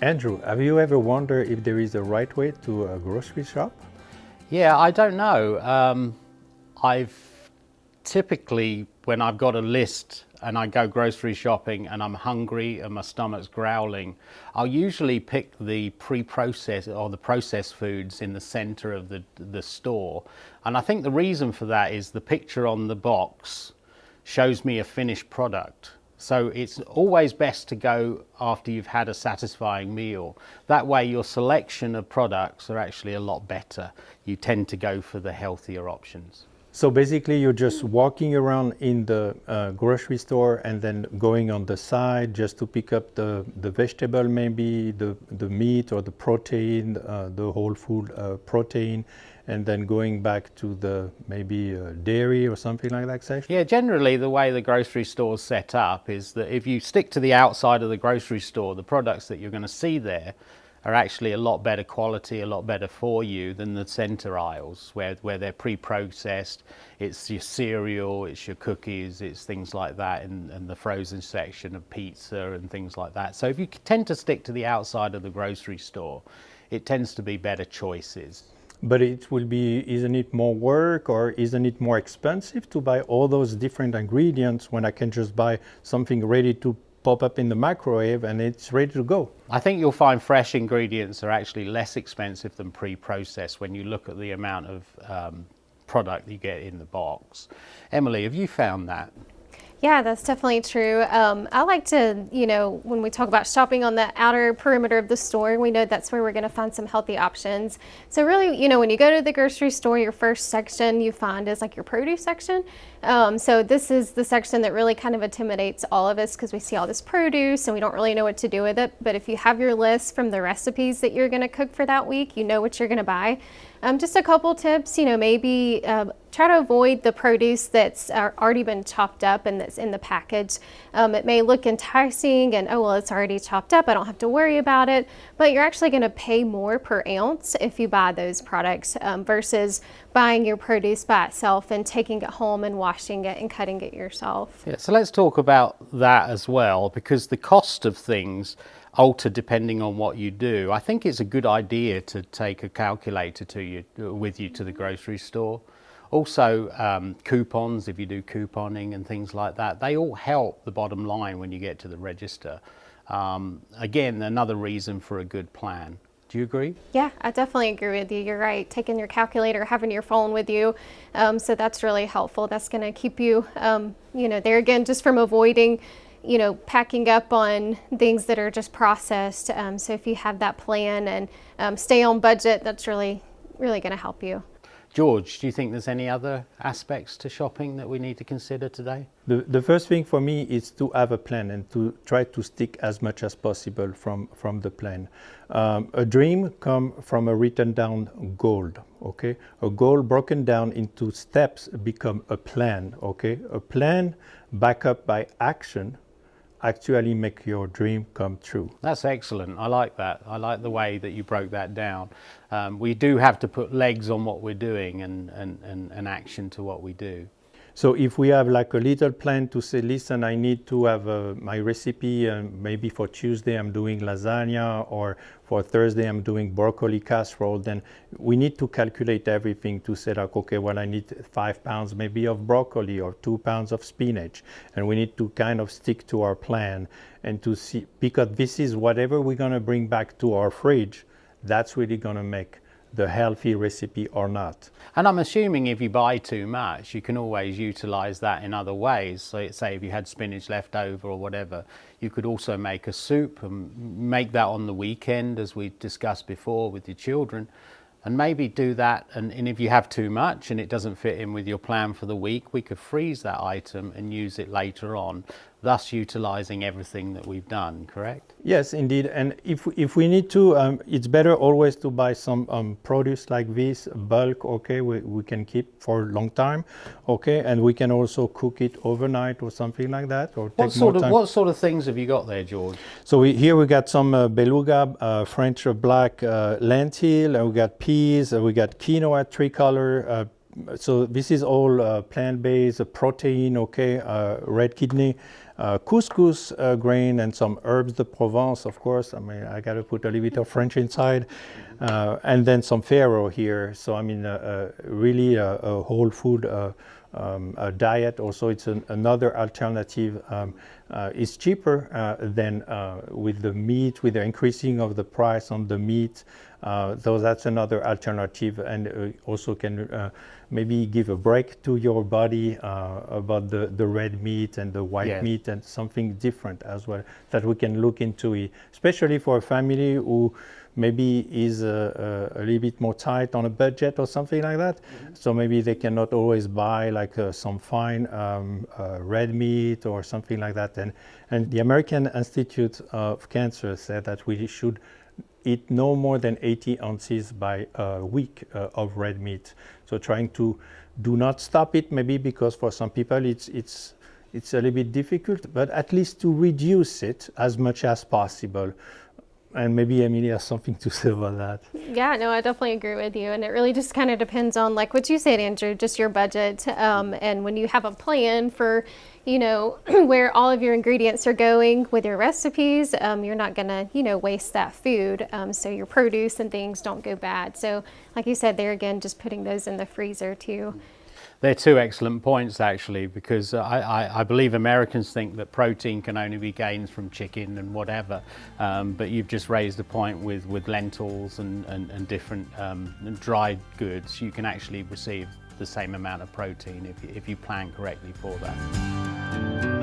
Andrew, have you ever wondered if there is a right way to a grocery shop? Yeah, I don't know. I've typically, when I've got a list and I go grocery shopping and I'm hungry and my stomach's growling, I'll usually pick the pre-processed or the processed foods in the center of the store. And I think the reason for that is the picture on the box shows me a finished product. So it's always best to go after you've had a satisfying meal. That way your selection of products are actually a lot better. You tend to go for the healthier options. So basically, you're just walking around in the grocery store and then going on the side just to pick up the vegetable, maybe the meat or the protein, the whole food protein, and then going back to the maybe dairy or something like that section? Yeah, generally the way the grocery store's set up is that if you stick to the outside of the grocery store, the products that you're going to see there are actually a lot better quality, a lot better for you than the center aisles where they're pre-processed. It's your cereal, it's your cookies, it's things like that, and the frozen section of pizza and things like that. So if you tend to stick to the outside of the grocery store, it tends to be better choices. But it will be, isn't it more work or isn't it more expensive to buy all those different ingredients when I can just buy something ready to pop up in the microwave and it's ready to go? I think you'll find fresh ingredients are actually less expensive than pre-processed when you look at the amount of product you get in the box. Emily, have you found that? Yeah, that's definitely true. I like to, when we talk about shopping on the outer perimeter of the store, we know that's where we're going to find some healthy options. So really, when you go to the grocery store, your first section you find is like your produce section. So this is the section that really kind of intimidates all of us because we see all this produce and we don't really know what to do with it. But if you have your list from the recipes that you're going to cook for that week, you know what you're going to buy. Just a couple tips, maybe try to avoid the produce that's already been chopped up and that's in the package. It may look enticing and, oh, well, it's already chopped up, I don't have to worry about it, but you're actually going to pay more per ounce if you buy those products versus buying your produce by itself and taking it home and washing it and cutting it yourself. Yeah, so let's talk about that as well, because the cost of things alter depending on what you do. I think it's a good idea to take a calculator with you to the grocery store. Also, coupons, if you do couponing and things like that, they all help the bottom line when you get to the register. Again, another reason for a good plan. Do you agree? Yeah, I definitely agree with you. You're right. Taking your calculator, having your phone with you. So that's really helpful. That's going to keep you, there again, just from avoiding packing up on things that are just processed. So if you have that plan and stay on budget, that's really, really going to help you. George, do you think there's any other aspects to shopping that we need to consider today? The first thing for me is to have a plan and to try to stick as much as possible from the plan. A dream comes from a written down goal, okay? A goal broken down into steps become a plan, okay? A plan backed up by action actually make your dream come true. That's excellent. I like that. I like the way that you broke that down. We do have to put legs on what we're doing and action to what we do. So if we have like a little plan to say, listen, I need to have my recipe, and maybe for Tuesday I'm doing lasagna, or for Thursday I'm doing broccoli casserole, then we need to calculate everything to say like, okay, well, I need 5 pounds maybe of broccoli or 2 pounds of spinach. And we need to kind of stick to our plan and to see, because this is whatever we're gonna bring back to our fridge, that's really gonna make the healthy recipe or not. And I'm assuming if you buy too much, you can always utilize that in other ways. So say if you had spinach left over or whatever, you could also make a soup and make that on the weekend, as we discussed before, with your children. And maybe do that, and if you have too much and it doesn't fit in with your plan for the week, we could freeze that item and use it later on, thus utilizing everything that we've done, correct? Yes, indeed. And if we need to, it's better always to buy some produce like this, bulk, okay, we can keep for a long time, okay, and we can also cook it overnight or something like that, or take more time. What sort of things have you got there, George? So here we got some beluga, French black lentil, and we got peas, we got quinoa tricolor. So this is all plant-based protein, okay, red kidney. couscous grain and some herbs de Provence, of course. I mean, I got to put a little bit of French inside, and then some farro here. So I mean, really a whole food a diet. Also, it's another alternative. It's cheaper than with the meat, with the increasing of the price on the meat. So that's another alternative, and also can maybe give a break to your body about the red meat and the white meat, and something different as well that we can look into it, especially for a family who maybe is a little bit more tight on a budget or something like that. So maybe they cannot always buy like some fine red meat or something like that. And the American Institute of Cancer said that we should eat no more than 80 ounces by a week of red meat. So trying to do not stop it, maybe, because for some people it's a little bit difficult, but at least to reduce it as much as possible. And maybe Emily has something to say about that. Yeah, no, I definitely agree with you. And it really just kind of depends on, like what you said, Andrew, just your budget. And when you have a plan for, you know, where all of your ingredients are going with your recipes, you're not going to, you know, waste that food. So your produce and things don't go bad. So like you said, there again, just putting those in the freezer too. They're two excellent points, actually, because I believe Americans think that protein can only be gained from chicken and whatever, but you've just raised a point with lentils and different dried goods. You can actually receive the same amount of protein if you plan correctly for that.